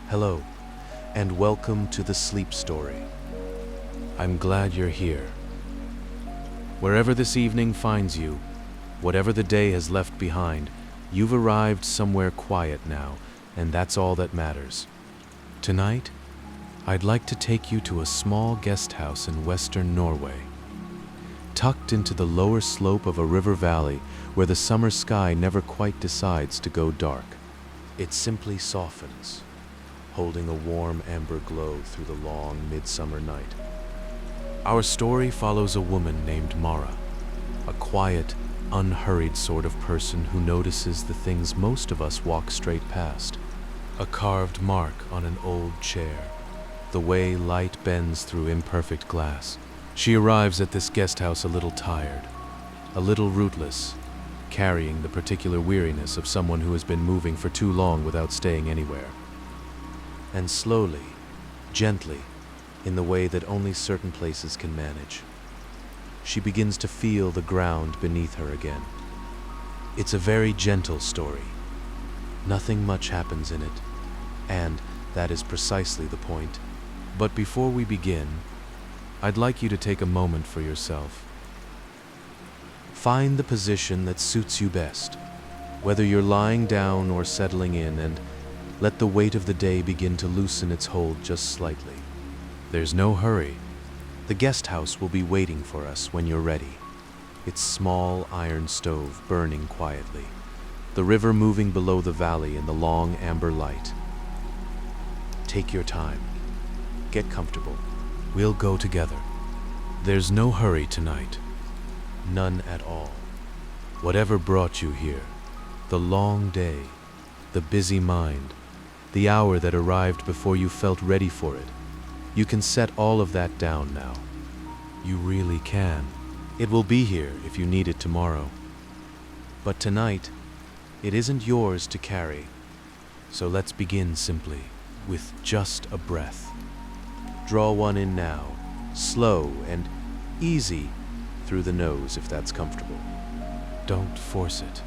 Hello, and welcome to the Sleep Story. I'm glad you're here. Wherever this evening finds you, whatever the day has left behind, you've arrived somewhere quiet now, and that's all that matters. Tonight, I'd like to take you to a small guest house in western Norway. Tucked into the lower slope of a river valley where the summer sky never quite decides to go dark, it simply softens, holding a warm amber glow through the long midsummer night. Our story follows a woman named Mara, a quiet, unhurried sort of person who notices the things most of us walk straight past. A carved mark on an old chair, the way light bends through imperfect glass. She arrives at this guest house a little tired, a little rootless, carrying the particular weariness of someone who has been moving for too long without staying anywhere. And slowly, gently, in the way that only certain places can manage, she begins to feel the ground beneath her again. It's a very gentle story. Nothing much happens in it, and that is precisely the point. But before we begin, I'd like you to take a moment for yourself. Find the position that suits you best, whether you're lying down or settling in, and let the weight of the day begin to loosen its hold just slightly. There's no hurry. The guest house will be waiting for us when you're ready. Its small iron stove burning quietly, the river moving below the valley in the long amber light. Take your time. Get comfortable. We'll go together. There's no hurry tonight. None at all. Whatever brought you here, the long day, the busy mind, the hour that arrived before you felt ready for it, you can set all of that down now. You really can. It will be here if you need it tomorrow. But tonight, it isn't yours to carry. So let's begin simply, with just a breath. Draw one in now, slow and easy through the nose if that's comfortable. Don't force it.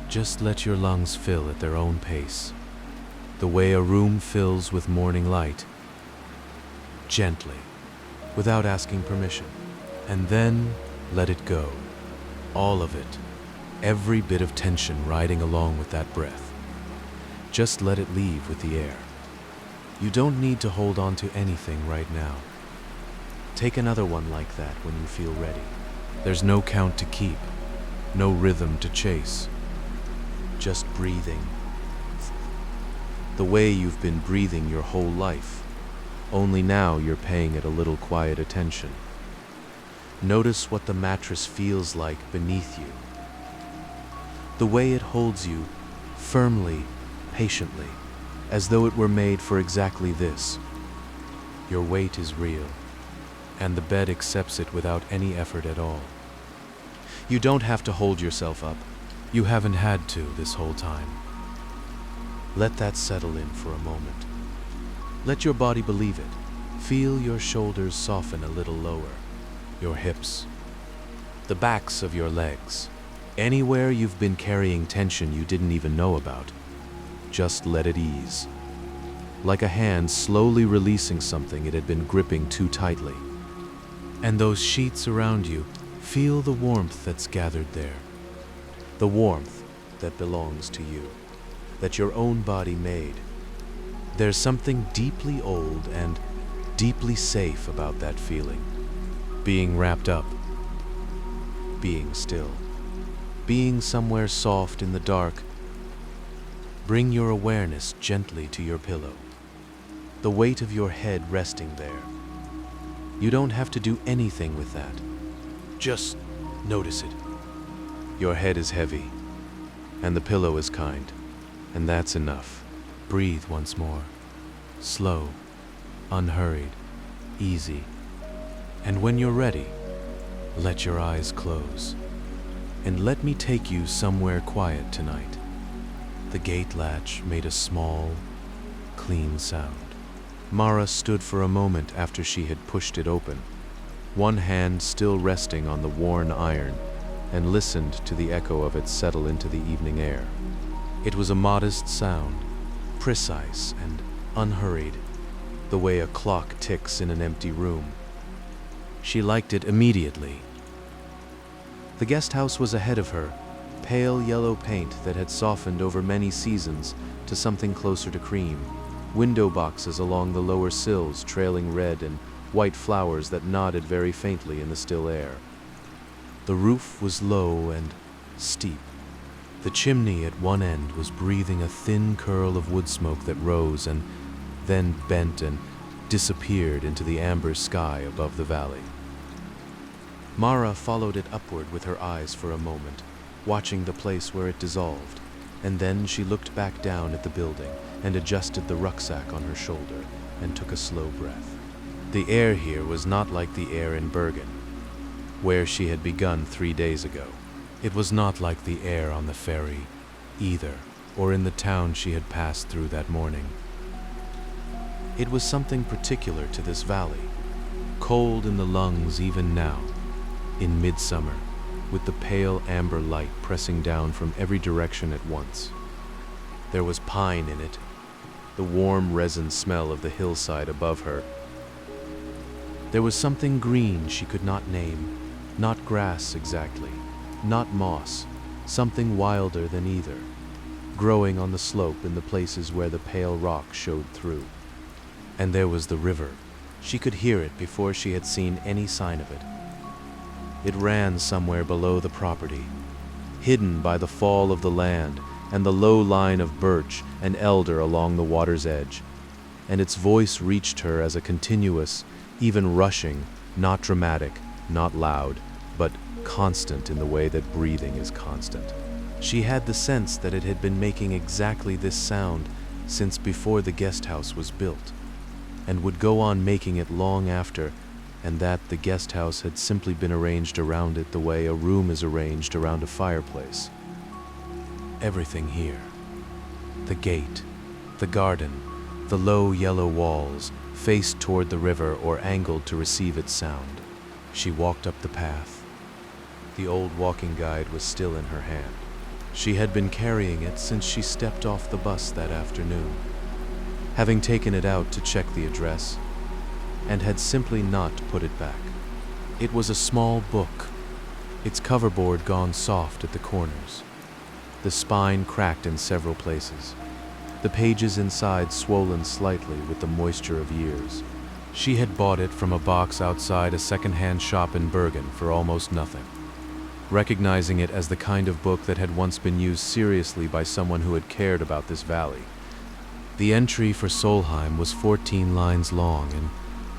Just let your lungs fill at their own pace, the way a room fills with morning light. Gently, without asking permission. And then let it go. All of it. Every bit of tension riding along with that breath. Just let it leave with the air. You don't need to hold on to anything right now. Take another one like that when you feel ready. There's no count to keep, no rhythm to chase. Just breathing. The way you've been breathing your whole life, only now you're paying it a little quiet attention. Notice what the mattress feels like beneath you. The way it holds you, firmly, patiently, as though it were made for exactly this. Your weight is real, and the bed accepts it without any effort at all. You don't have to hold yourself up. You haven't had to this whole time. Let that settle in for a moment. Let your body believe it. Feel your shoulders soften a little lower, your hips, the backs of your legs, anywhere you've been carrying tension you didn't even know about. Just let it ease, like a hand slowly releasing something it had been gripping too tightly. And those sheets around you, feel the warmth that's gathered there, the warmth that belongs to you, that your own body made. There's something deeply old and deeply safe about that feeling. Being wrapped up, being still, being somewhere soft in the dark. Bring your awareness gently to your pillow, the weight of your head resting there. You don't have to do anything with that. Just notice it. Your head is heavy, and the pillow is kind, and that's enough. Breathe once more, slow, unhurried, easy. And when you're ready, let your eyes close, and let me take you somewhere quiet tonight. The gate latch made a small, clean sound. Mara stood for a moment after she had pushed it open, one hand still resting on the worn iron, and listened to the echo of it settle into the evening air. It was a modest sound, precise and unhurried, the way a clock ticks in an empty room. She liked it immediately. The guest house was ahead of her, pale yellow paint that had softened over many seasons to something closer to cream, window boxes along the lower sills trailing red and white flowers that nodded very faintly in the still air. The roof was low and steep. The chimney at one end was breathing a thin curl of wood smoke that rose and then bent and disappeared into the amber sky above the valley. Mara followed it upward with her eyes for a moment, watching the place where it dissolved, and then she looked back down at the building and adjusted the rucksack on her shoulder and took a slow breath. The air here was not like the air in Bergen, where she had begun 3 days ago. It was not like the air on the ferry, either, or in the town she had passed through that morning. It was something particular to this valley, cold in the lungs even now, in midsummer, with the pale amber light pressing down from every direction at once. There was pine in it, the warm resin smell of the hillside above her. There was something green she could not name, not grass exactly, not moss, something wilder than either, growing on the slope in the places where the pale rock showed through. And there was the river. She could hear it before she had seen any sign of it. It ran somewhere below the property, hidden by the fall of the land and the low line of birch and elder along the water's edge, and its voice reached her as a continuous, even rushing, not dramatic, not loud, but constant in the way that breathing is constant. She had the sense that it had been making exactly this sound since before the guest house was built, and would go on making it long after, and that the guest house had simply been arranged around it the way a room is arranged around a fireplace. Everything here. The gate, the garden, the low yellow walls, faced toward the river or angled to receive its sound. She walked up the path. The old walking guide was still in her hand. She had been carrying it since she stepped off the bus that afternoon, having taken it out to check the address, and had simply not put it back. It was a small book, its coverboard gone soft at the corners, the spine cracked in several places, the pages inside swollen slightly with the moisture of years. She had bought it from a box outside a second-hand shop in Bergen for almost nothing, recognizing it as the kind of book that had once been used seriously by someone who had cared about this valley. The entry for Solheim was 14 lines long and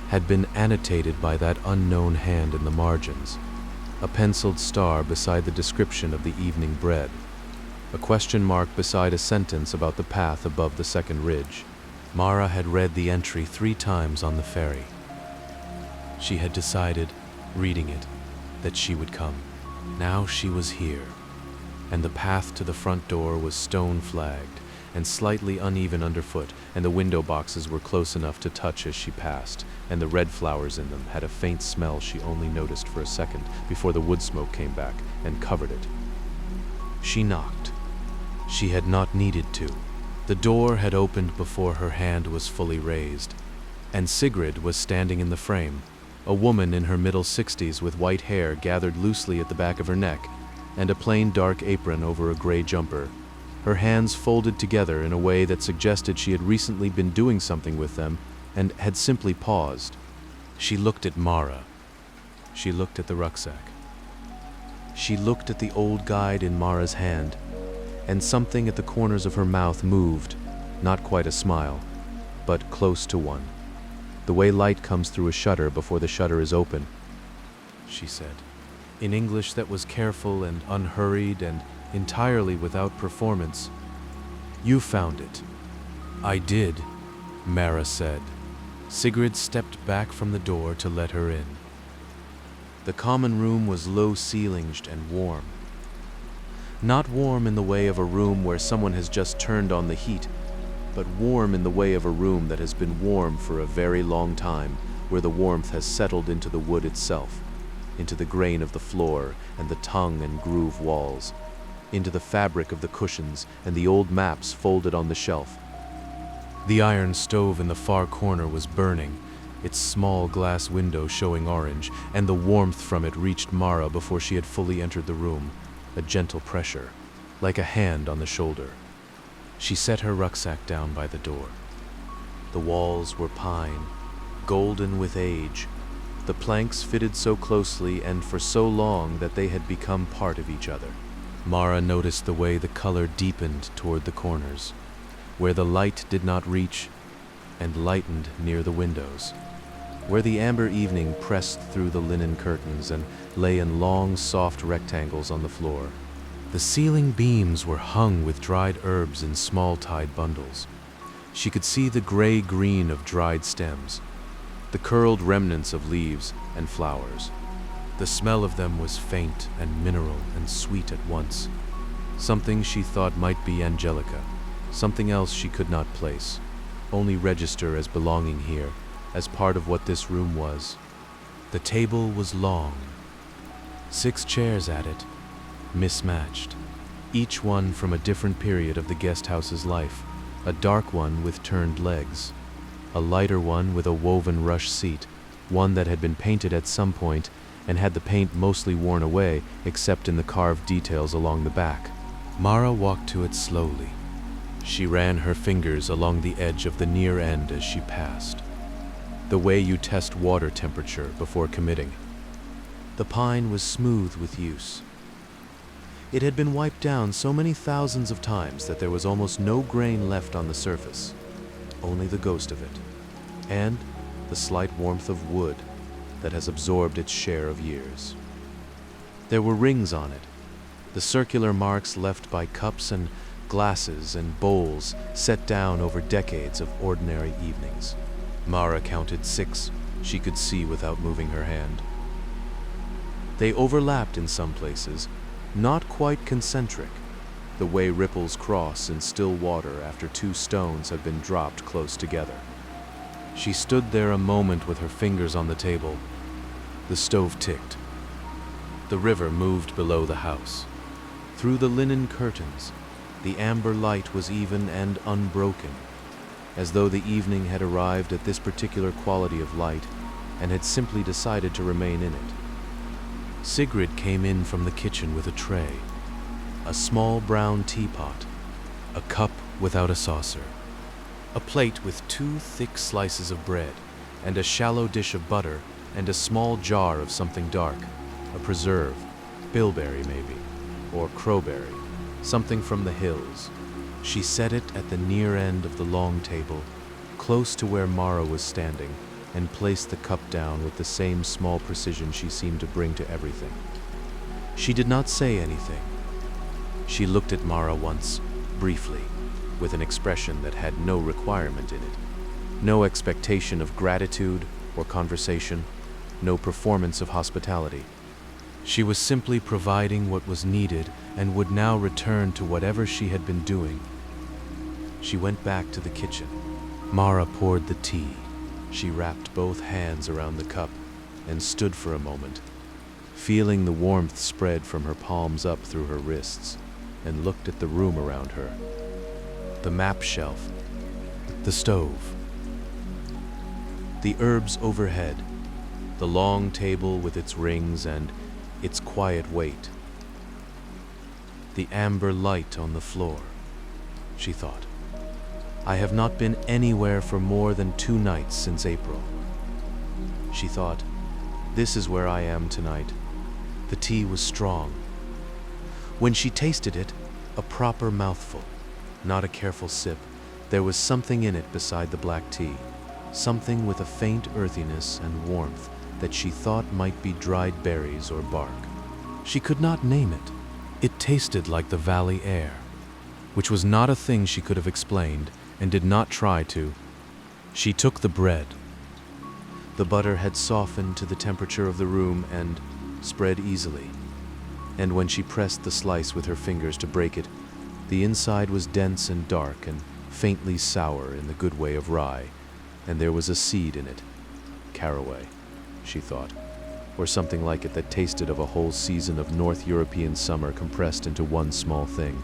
had been annotated by that unknown hand in the margins, a penciled star beside the description of the evening bread, a question mark beside a sentence about the path above the second ridge. Mara had read the entry 3 times on the ferry. She had decided, reading it, that she would come. Now she was here, and the path to the front door was stone-flagged and slightly uneven underfoot, and the window boxes were close enough to touch as she passed, and the red flowers in them had a faint smell she only noticed for a second before the wood smoke came back and covered it. She knocked. She had not needed to. The door had opened before her hand was fully raised, and Sigrid was standing in the frame, a woman in her middle 60s with white hair gathered loosely at the back of her neck, and a plain dark apron over a gray jumper, her hands folded together in a way that suggested she had recently been doing something with them and had simply paused. She looked at Mara. She looked at the rucksack. She looked at the old guide in Mara's hand, and something at the corners of her mouth moved, not quite a smile, but close to one. The way light comes through a shutter before the shutter is open, she said, in English that was careful and unhurried and entirely without performance. "You found it." "I did," Mara said. Sigrid stepped back from the door to let her in. The common room was low-ceilinged and warm. Not warm in the way of a room where someone has just turned on the heat, but warm in the way of a room that has been warm for a very long time, where the warmth has settled into the wood itself, into the grain of the floor and the tongue and groove walls, into the fabric of the cushions and the old maps folded on the shelf. The iron stove in the far corner was burning, its small glass window showing orange, and the warmth from it reached Mara before she had fully entered the room, a gentle pressure, like a hand on the shoulder. She set her rucksack down by the door. The walls were pine, golden with age. The planks fitted so closely and for so long that they had become part of each other. Mara noticed the way the color deepened toward the corners, where the light did not reach, and lightened near the windows, where the amber evening pressed through the linen curtains and lay in long, soft rectangles on the floor. The ceiling beams were hung with dried herbs in small tied bundles. She could see the gray-green of dried stems, the curled remnants of leaves and flowers. The smell of them was faint and mineral and sweet at once. Something she thought might be angelica, something else she could not place, only register as belonging here, as part of what this room was. The table was long, 6 chairs at it, mismatched, each one from a different period of the guest house's life, a dark one with turned legs, a lighter one with a woven rush seat, one that had been painted at some point and had the paint mostly worn away except in the carved details along the back. Mara walked to it slowly. She ran her fingers along the edge of the near end as she passed, the way you test water temperature before committing. The pine was smooth with use. It had been wiped down so many thousands of times that there was almost no grain left on the surface, only the ghost of it, and the slight warmth of wood that has absorbed its share of years. There were rings on it, the circular marks left by cups and glasses and bowls set down over decades of ordinary evenings. Mara counted 6 she could see without moving her hand. They overlapped in some places, not quite concentric, the way ripples cross in still water after 2 stones have been dropped close together. She stood there a moment with her fingers on the table. The stove ticked. The river moved below the house. Through the linen curtains, the amber light was even and unbroken, as though the evening had arrived at this particular quality of light and had simply decided to remain in it. Sigrid came in from the kitchen with a tray, a small brown teapot, a cup without a saucer, a plate with 2 thick slices of bread, and a shallow dish of butter, and a small jar of something dark, a preserve, bilberry maybe, or crowberry, something from the hills. She set it at the near end of the long table, close to where Mara was standing, and placed the cup down with the same small precision she seemed to bring to everything. She did not say anything. She looked at Mara once, briefly, with an expression that had no requirement in it, no expectation of gratitude or conversation, no performance of hospitality. She was simply providing what was needed and would now return to whatever she had been doing. She went back to the kitchen. Mara poured the tea. She wrapped both hands around the cup and stood for a moment, feeling the warmth spread from her palms up through her wrists, and looked at the room around her. The map shelf, the stove, the herbs overhead, the long table with its rings and its quiet weight, the amber light on the floor. She thought, I have not been anywhere for more than 2 nights since April. She thought, this is where I am tonight. The tea was strong. When she tasted it, a proper mouthful, not a careful sip, there was something in it beside the black tea, something with a faint earthiness and warmth that she thought might be dried berries or bark. She could not name it. It tasted like the valley air, which was not a thing she could have explained, and did not try to. She took the bread. The butter had softened to the temperature of the room and spread easily, and when she pressed the slice with her fingers to break it, the inside was dense and dark and faintly sour in the good way of rye, and there was a seed in it. Caraway, she thought, or something like it that tasted of a whole season of North European summer compressed into one small thing.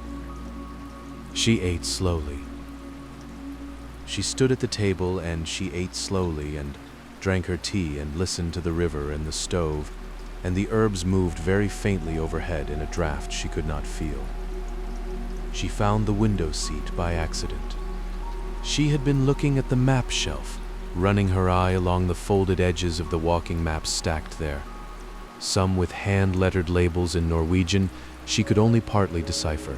She ate slowly. She stood at the table and she ate slowly and drank her tea and listened to the river and the stove, and the herbs moved very faintly overhead in a draught she could not feel. She found the window seat by accident. She had been looking at the map shelf, running her eye along the folded edges of the walking maps stacked there. Some with hand-lettered labels in Norwegian she could only partly decipher.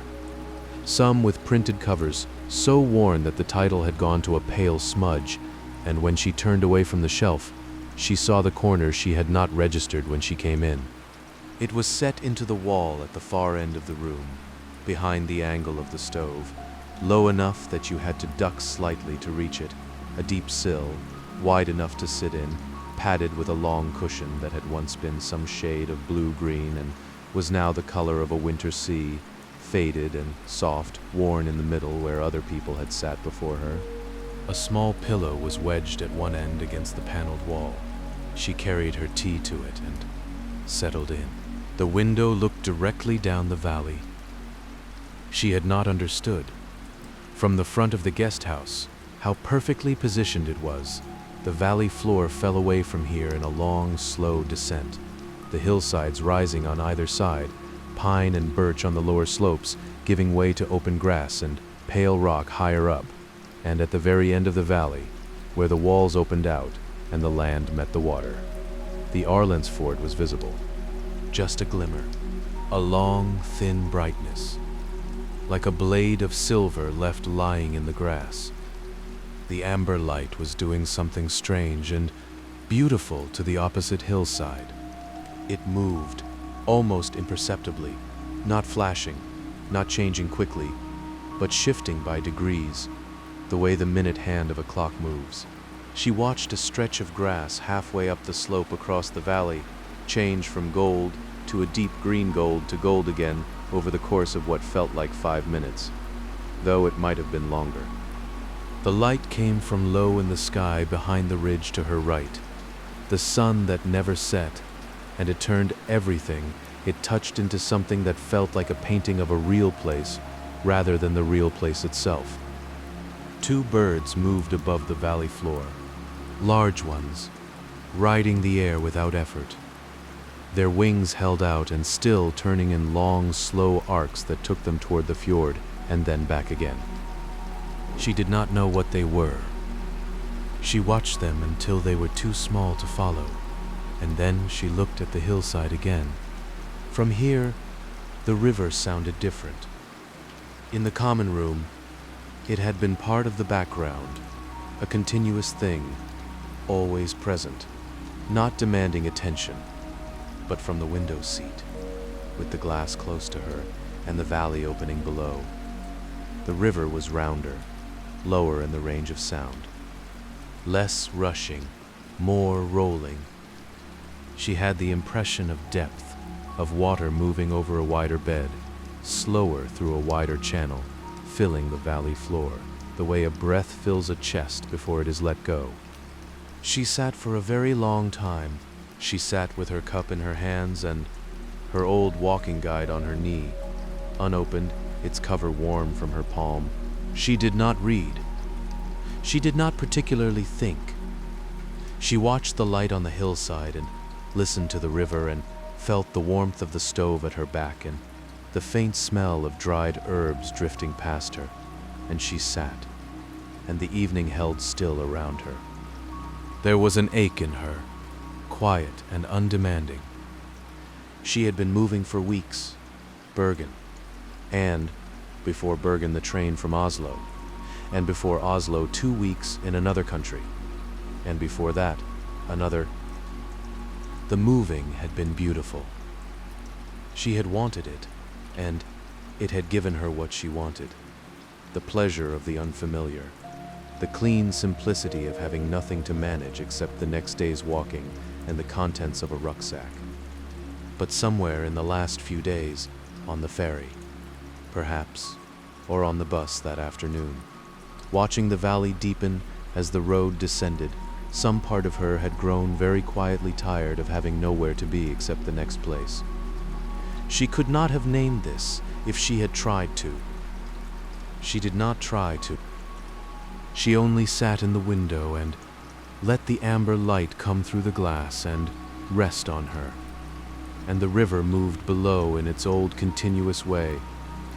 Some with printed covers so worn that the title had gone to a pale smudge, and when she turned away from the shelf, she saw the corner she had not registered when she came in. It was set into the wall at the far end of the room, behind the angle of the stove, low enough that you had to duck slightly to reach it, a deep sill, wide enough to sit in, padded with a long cushion that had once been some shade of blue-green and was now the color of a winter sea, faded and soft, worn in the middle where other people had sat before her. A small pillow was wedged at one end against the paneled wall. She carried her tea to it and settled in. The window looked directly down the valley. She had not understood, from the front of the guest house, how perfectly positioned it was. The valley floor fell away from here in a long, slow descent, the hillsides rising on either side, pine and birch on the lower slopes, giving way to open grass and pale rock higher up, and at the very end of the valley, where the walls opened out and the land met the water, the Aurland fort was visible. Just a glimmer, a long, thin brightness, like a blade of silver left lying in the grass. The amber light was doing something strange and beautiful to the opposite hillside. It moved, almost imperceptibly, not flashing, not changing quickly, but shifting by degrees, the way the minute hand of a clock moves. She watched a stretch of grass halfway up the slope across the valley change from gold to a deep green gold to gold again over the course of what felt like 5 minutes, though it might have been longer. The light came from low in the sky behind the ridge to her right, the sun that never set, and it turned everything it touched into something that felt like a painting of a real place rather than the real place itself. 2 birds moved above the valley floor, large ones, riding the air without effort, their wings held out and still turning in long, slow arcs that took them toward the fjord and then back again. She did not know what they were. She watched them until they were too small to follow, and then she looked at the hillside again. From here, the river sounded different. In the common room, it had been part of the background, a continuous thing, always present, not demanding attention, but from the window seat, with the glass close to her and the valley opening below. The river was rounder, lower in the range of sound, less rushing, more rolling. She had the impression of depth, of water moving over a wider bed, slower through a wider channel, filling the valley floor, the way a breath fills a chest before it is let go. She sat for a very long time. She sat with her cup in her hands and her old walking guide on her knee, unopened, its cover warm from her palm. She did not read. She did not particularly think. She watched the light on the hillside and listened to the river and felt the warmth of the stove at her back and the faint smell of dried herbs drifting past her, and she sat, and the evening held still around her. There was an ache in her, quiet and undemanding. She had been moving for weeks, Bergen, and, before Bergen, the train from Oslo, and before Oslo 2 weeks in another country, and before that, another. The moving had been beautiful. She had wanted it, and it had given her what she wanted, the pleasure of the unfamiliar, the clean simplicity of having nothing to manage except the next day's walking and the contents of a rucksack. But somewhere in the last few days, on the ferry, perhaps, or on the bus that afternoon, watching the valley deepen as the road descended, some part of her had grown very quietly tired of having nowhere to be except the next place. She could not have named this if she had tried to. She did not try to. She only sat in the window and let the amber light come through the glass and rest on her. And the river moved below in its old continuous way,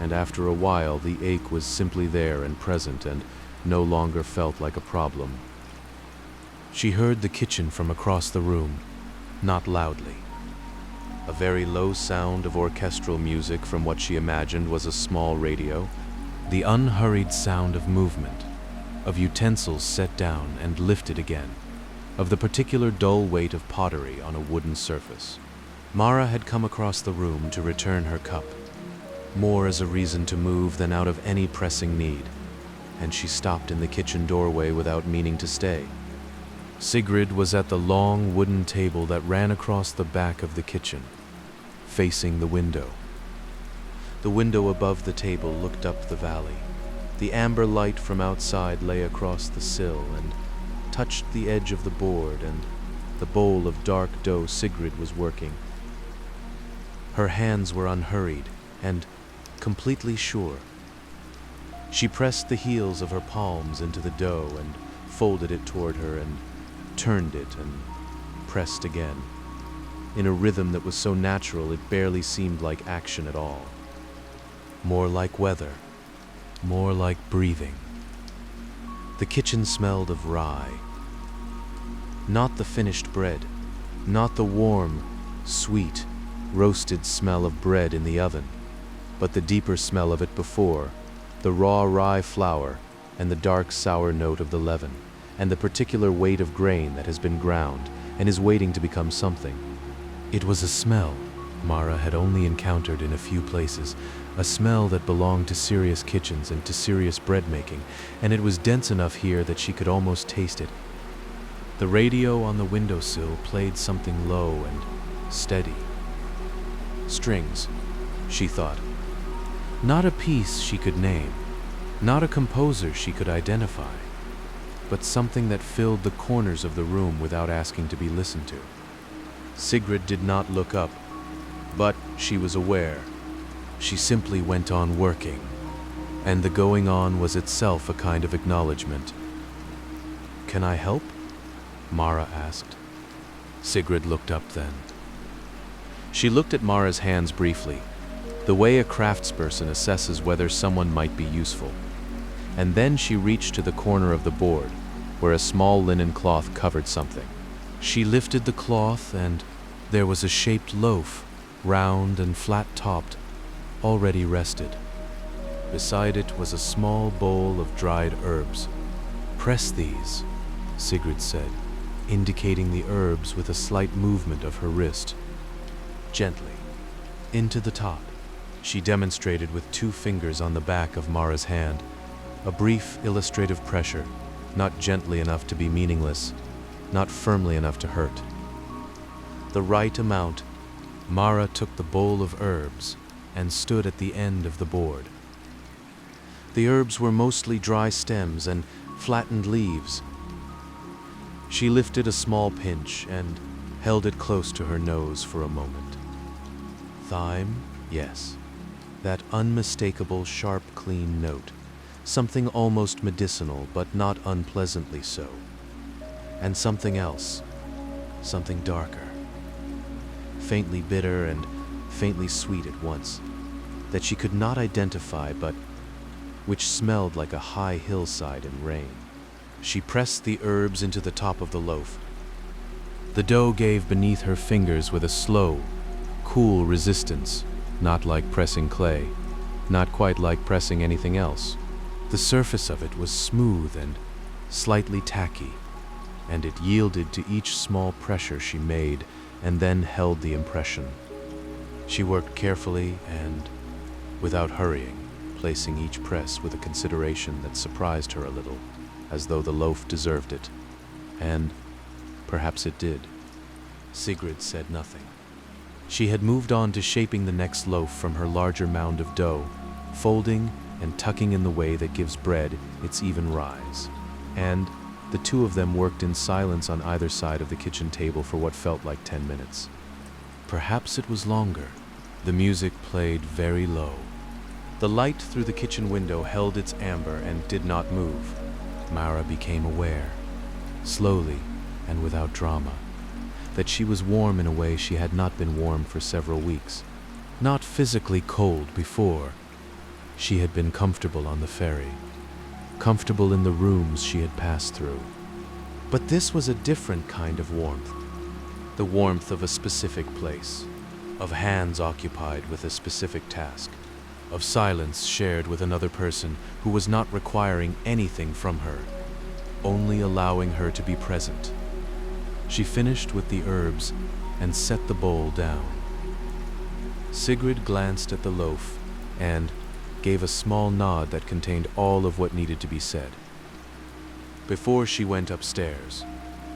and after a while the ache was simply there and present and no longer felt like a problem. She heard the kitchen from across the room, not loudly. A very low sound of orchestral music from what she imagined was a small radio, the unhurried sound of movement, of utensils set down and lifted again, of the particular dull weight of pottery on a wooden surface. Mara had come across the room to return her cup, more as a reason to move than out of any pressing need, and she stopped in the kitchen doorway without meaning to stay. Sigrid was at the long wooden table that ran across the back of the kitchen, facing the window. The window above the table looked up the valley. The amber light from outside lay across the sill and touched the edge of the board and the bowl of dark dough Sigrid was working. Her hands were unhurried and completely sure. She pressed the heels of her palms into the dough and folded it toward her and turned it and pressed again, in a rhythm that was so natural it barely seemed like action at all. More like weather, more like breathing. The kitchen smelled of rye. Not the finished bread, not the warm, sweet, roasted smell of bread in the oven, but the deeper smell of it before, the raw rye flour and the dark sour note of the leaven, and the particular weight of grain that has been ground and is waiting to become something. It was a smell Mara had only encountered in a few places, a smell that belonged to serious kitchens and to serious bread making, and it was dense enough here that she could almost taste it. The radio on the windowsill played something low and steady. Strings, she thought. Not a piece she could name, not a composer she could identify, but something that filled the corners of the room without asking to be listened to. Sigrid did not look up, but she was aware. She simply went on working, and the going on was itself a kind of acknowledgement. "Can I help?" Mara asked. Sigrid looked up then. She looked at Mara's hands briefly, the way a craftsperson assesses whether someone might be useful, and then she reached to the corner of the board, where a small linen cloth covered something. She lifted the cloth, and there was a shaped loaf, round and flat-topped, already rested. Beside it was a small bowl of dried herbs. "Press these," Sigrid said, indicating the herbs with a slight movement of her wrist. "Gently, into the top." She demonstrated with 2 fingers on the back of Mara's hand, a brief illustrative pressure, not gently enough to be meaningless, not firmly enough to hurt. The right amount, Mara took the bowl of herbs and stood at the end of the board. The herbs were mostly dry stems and flattened leaves. She lifted a small pinch and held it close to her nose for a moment. Thyme, yes, that unmistakable sharp, clean note, something almost medicinal but not unpleasantly so. And something else, something darker, faintly bitter and faintly sweet at once, that she could not identify but which smelled like a high hillside in rain. She pressed the herbs into the top of the loaf. The dough gave beneath her fingers with a slow, cool resistance, not like pressing clay, not quite like pressing anything else. The surface of it was smooth and slightly tacky, and it yielded to each small pressure she made and then held the impression. She worked carefully and without hurrying, placing each press with a consideration that surprised her a little, as though the loaf deserved it. And perhaps it did. Sigrid said nothing. She had moved on to shaping the next loaf from her larger mound of dough, folding and tucking in the way that gives bread its even rise. And the 2 of them worked in silence on either side of the kitchen table for what felt like 10 minutes. Perhaps it was longer. The music played very low. The light through the kitchen window held its amber and did not move. Mara became aware, slowly and without drama, that she was warm in a way she had not been warm for several weeks. Not physically cold before. She had been comfortable on the ferry, comfortable in the rooms she had passed through. But this was a different kind of warmth, the warmth of a specific place, of hands occupied with a specific task, of silence shared with another person who was not requiring anything from her, only allowing her to be present. She finished with the herbs and set the bowl down. Sigrid glanced at the loaf and gave a small nod that contained all of what needed to be said. Before she went upstairs,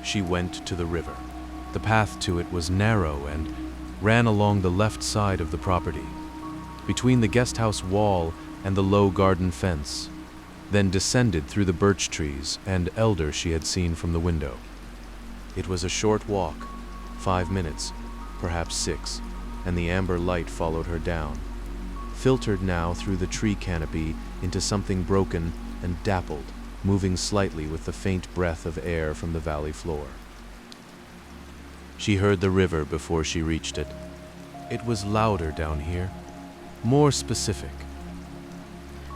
she went to the river. The path to it was narrow and ran along the left side of the property, between the guesthouse wall and the low garden fence, then descended through the birch trees and elder she had seen from the window. It was a short walk, 5 minutes, perhaps 6, and the amber light followed her down, filtered now through the tree canopy into something broken and dappled, moving slightly with the faint breath of air from the valley floor. She heard the river before she reached it. It was louder down here, more specific.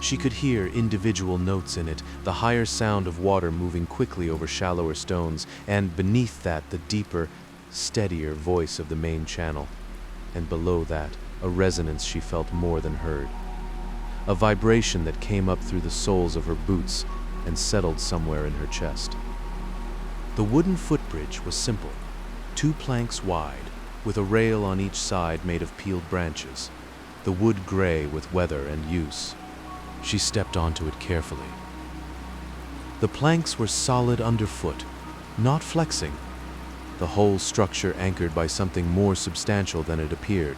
She could hear individual notes in it, the higher sound of water moving quickly over shallower stones, and beneath that the deeper, steadier voice of the main channel, and below that a resonance she felt more than heard, a vibration that came up through the soles of her boots and settled somewhere in her chest. The wooden footbridge was simple, 2 planks wide, with a rail on each side made of peeled branches, the wood gray with weather and use. She stepped onto it carefully. The planks were solid underfoot, not flexing, the whole structure anchored by something more substantial than it appeared.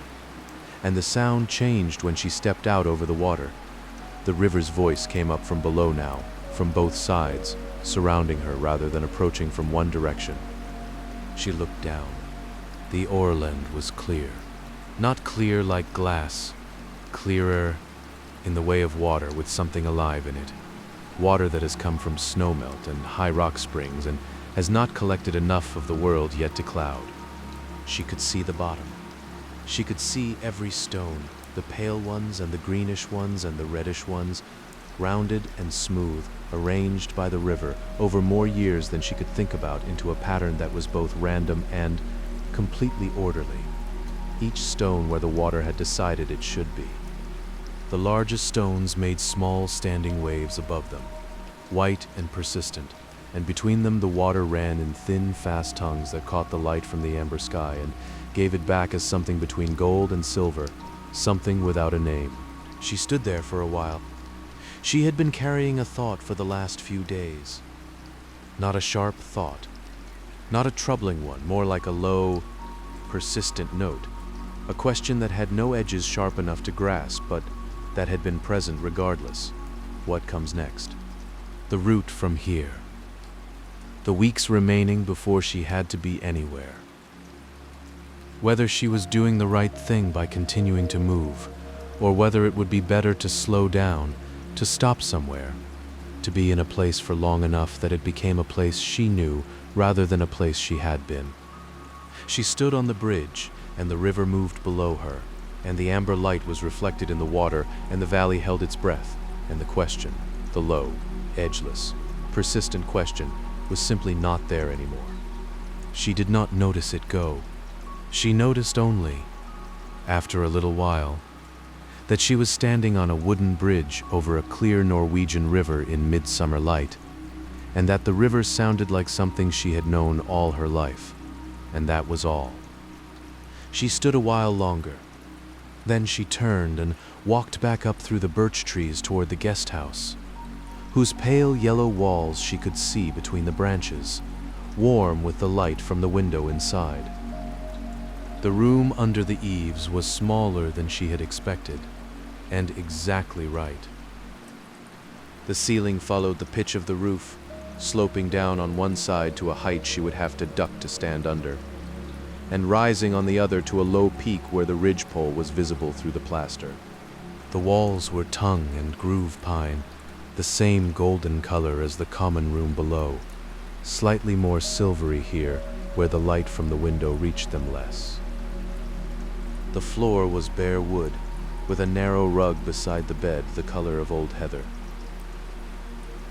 And the sound changed when she stepped out over the water. The river's voice came up from below now, from both sides, surrounding her rather than approaching from one direction. She looked down. The Aurland was clear. Not clear like glass, clearer in the way of water with something alive in it. Water that has come from snowmelt and high rock springs and has not collected enough of the world yet to cloud. She could see the bottom. She could see every stone, the pale ones and the greenish ones and the reddish ones, rounded and smooth, arranged by the river over more years than she could think about into a pattern that was both random and completely orderly, each stone where the water had decided it should be. The largest stones made small standing waves above them, white and persistent, and between them the water ran in thin, fast tongues that caught the light from the amber sky and gave it back as something between gold and silver, something without a name. She stood there for a while. She had been carrying a thought for the last few days. Not a sharp thought, not a troubling one, more like a low, persistent note, a question that had no edges sharp enough to grasp, but that had been present regardless. What comes next? The route from here. The weeks remaining before she had to be anywhere. Whether she was doing the right thing by continuing to move, or whether it would be better to slow down, to stop somewhere, to be in a place for long enough that it became a place she knew rather than a place she had been. She stood on the bridge, and the river moved below her, and the amber light was reflected in the water, and the valley held its breath, and the question, the low, edgeless, persistent question, was simply not there anymore. She did not notice it go. She noticed only, after a little while, that she was standing on a wooden bridge over a clear Norwegian river in midsummer light, and that the river sounded like something she had known all her life, and that was all. She stood a while longer. Then she turned and walked back up through the birch trees toward the guest house, whose pale yellow walls she could see between the branches, warm with the light from the window inside. The room under the eaves was smaller than she had expected, and exactly right. The ceiling followed the pitch of the roof, sloping down on one side to a height she would have to duck to stand under, and rising on the other to a low peak where the ridgepole was visible through the plaster. The walls were tongue and groove pine, the same golden color as the common room below, slightly more silvery here where the light from the window reached them less. The floor was bare wood, with a narrow rug beside the bed the color of old heather.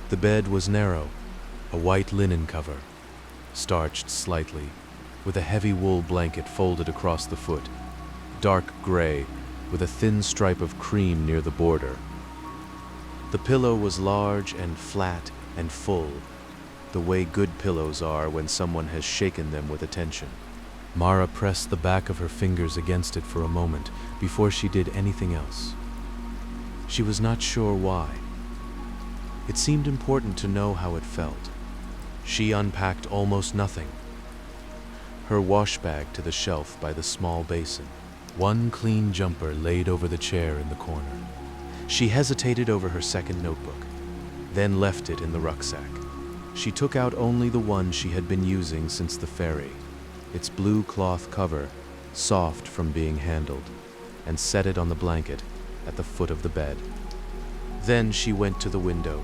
The bed was narrow, a white linen cover, starched slightly, with a heavy wool blanket folded across the foot, dark gray, with a thin stripe of cream near the border. The pillow was large and flat and full, the way good pillows are when someone has shaken them with attention. Mara pressed the back of her fingers against it for a moment before she did anything else. She was not sure why. It seemed important to know how it felt. She unpacked almost nothing. Her wash bag to the shelf by the small basin. One clean jumper laid over the chair in the corner. She hesitated over her second notebook, then left it in the rucksack. She took out only the one she had been using since the ferry, its blue cloth cover, soft from being handled, and set it on the blanket at the foot of the bed. Then she went to the window.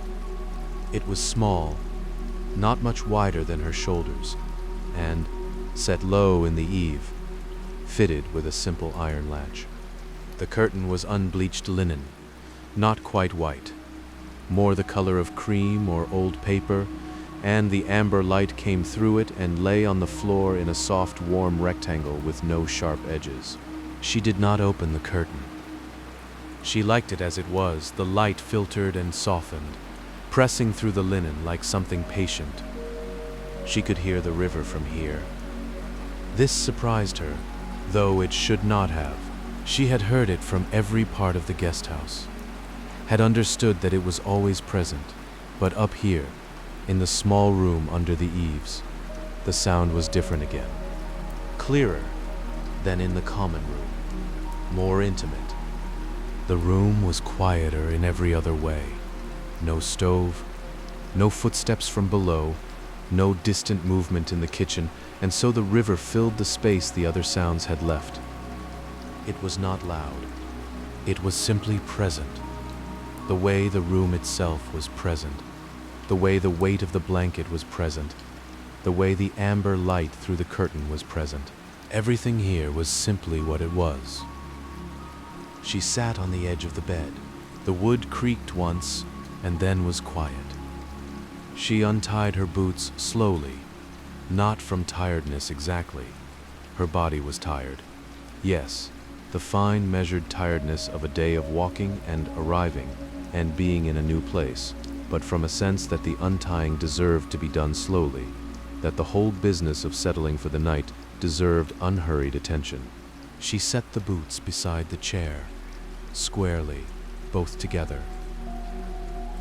It was small, not much wider than her shoulders, and set low in the eave, fitted with a simple iron latch. The curtain was unbleached linen, not quite white, more the color of cream or old paper, and the amber light came through it and lay on the floor in a soft, warm rectangle with no sharp edges. She did not open the curtain. She liked it as it was, the light filtered and softened, pressing through the linen like something patient. She could hear the river from here. This surprised her, though it should not have. She had heard it from every part of the guest house, had understood that it was always present, but up here, in the small room under the eaves, the sound was different again. Clearer than in the common room, more intimate. The room was quieter in every other way. No stove, no footsteps from below, no distant movement in the kitchen, and so the river filled the space the other sounds had left. It was not loud. It was simply present. The way the room itself was present. The way the weight of the blanket was present. The way the amber light through the curtain was present. Everything here was simply what it was. She sat on the edge of the bed. The wood creaked once, and then was quiet. She untied her boots slowly, not from tiredness exactly. Her body was tired. Yes, the fine measured tiredness of a day of walking and arriving and being in a new place, but from a sense that the untying deserved to be done slowly, that the whole business of settling for the night deserved unhurried attention. She set the boots beside the chair, squarely, both together.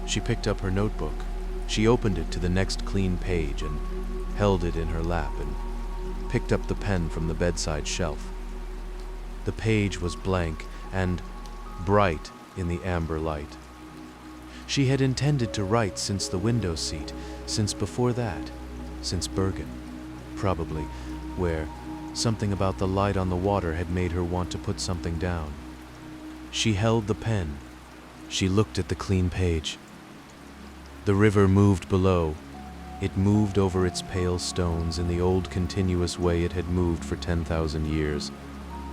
She picked up her notebook. She opened it to the next clean page and held it in her lap and picked up the pen from the bedside shelf. The page was blank and bright in the amber light. She had intended to write since the window seat, since before that, since Bergen, probably, where something about the light on the water had made her want to put something down. She held the pen. She looked at the clean page. The river moved below. It moved over its pale stones in the old continuous way it had moved for 10,000 years,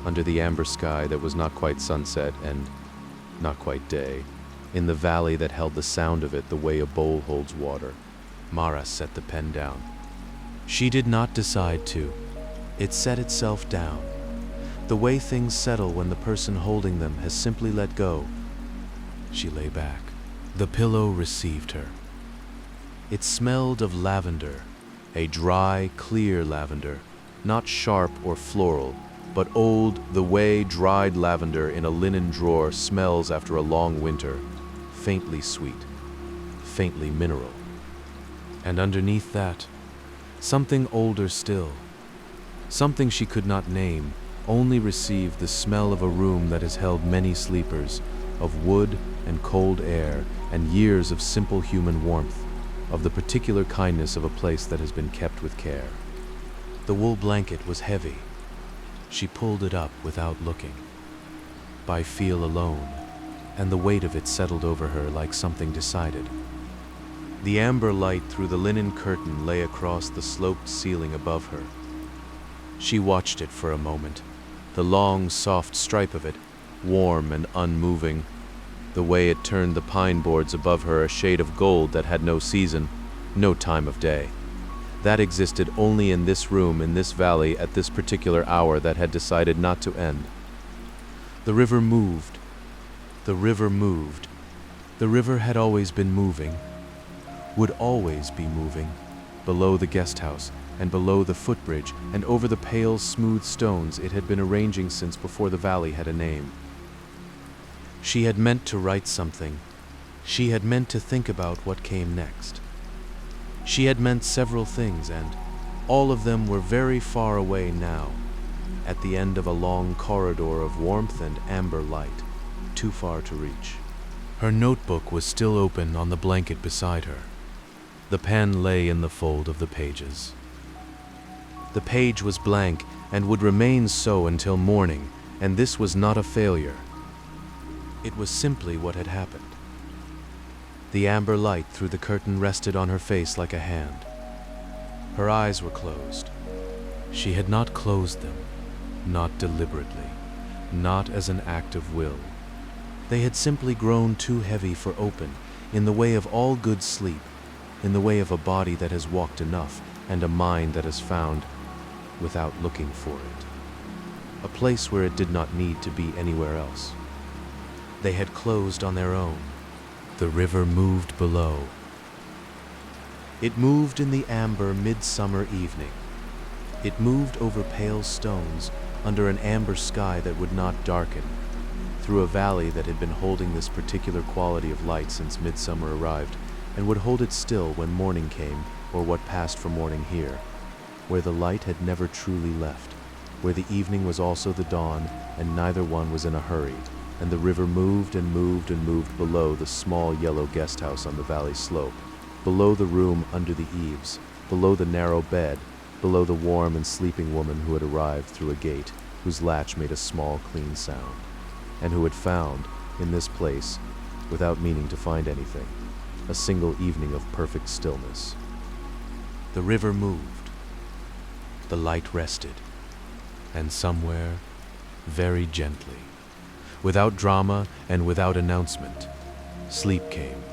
under the amber sky that was not quite sunset and not quite day, in the valley that held the sound of it the way a bowl holds water. Mara set the pen down. She did not decide to. It set itself down, the way things settle when the person holding them has simply let go. She lay back. The pillow received her. It smelled of lavender, a dry, clear lavender, not sharp or floral, but old, the way dried lavender in a linen drawer smells after a long winter, faintly sweet, faintly mineral. And underneath that, something older still, something she could not name, only received the smell of a room that has held many sleepers, of wood and cold air and years of simple human warmth, of the particular kindness of a place that has been kept with care. The wool blanket was heavy. She pulled it up without looking. By feel alone, and the weight of it settled over her like something decided. The amber light through the linen curtain lay across the sloped ceiling above her. She watched it for a moment, the long, soft stripe of it, warm and unmoving, the way it turned the pine boards above her a shade of gold that had no season, no time of day. That existed only in this room, in this valley, at this particular hour that had decided not to end. The river moved. The river moved. The river had always been moving, would always be moving, below the guest house, and below the footbridge, and over the pale, smooth stones it had been arranging since before the valley had a name. She had meant to write something. She had meant to think about what came next. She had meant several things, and all of them were very far away now, at the end of a long corridor of warmth and amber light, too far to reach. Her notebook was still open on the blanket beside her. The pen lay in the fold of the pages. The page was blank and would remain so until morning, and this was not a failure. It was simply what had happened. The amber light through the curtain rested on her face like a hand. Her eyes were closed. She had not closed them, not deliberately, not as an act of will. They had simply grown too heavy for open, in the way of all good sleep, in the way of a body that has walked enough and a mind that has found, without looking for it, a place where it did not need to be anywhere else. They had closed on their own. The river moved below. It moved in the amber midsummer evening. It moved over pale stones, under an amber sky that would not darken, through a valley that had been holding this particular quality of light since midsummer arrived, and would hold it still when morning came, or what passed for morning here, where the light had never truly left, where the evening was also the dawn, and neither one was in a hurry, and the river moved and moved and moved below the small yellow guest house on the valley slope, below the room under the eaves, below the narrow bed, below the warm and sleeping woman who had arrived through a gate whose latch made a small, clean sound, and who had found, in this place, without meaning to find anything, a single evening of perfect stillness. The river moved. The light rested, and somewhere, very gently, without drama and without announcement, sleep came.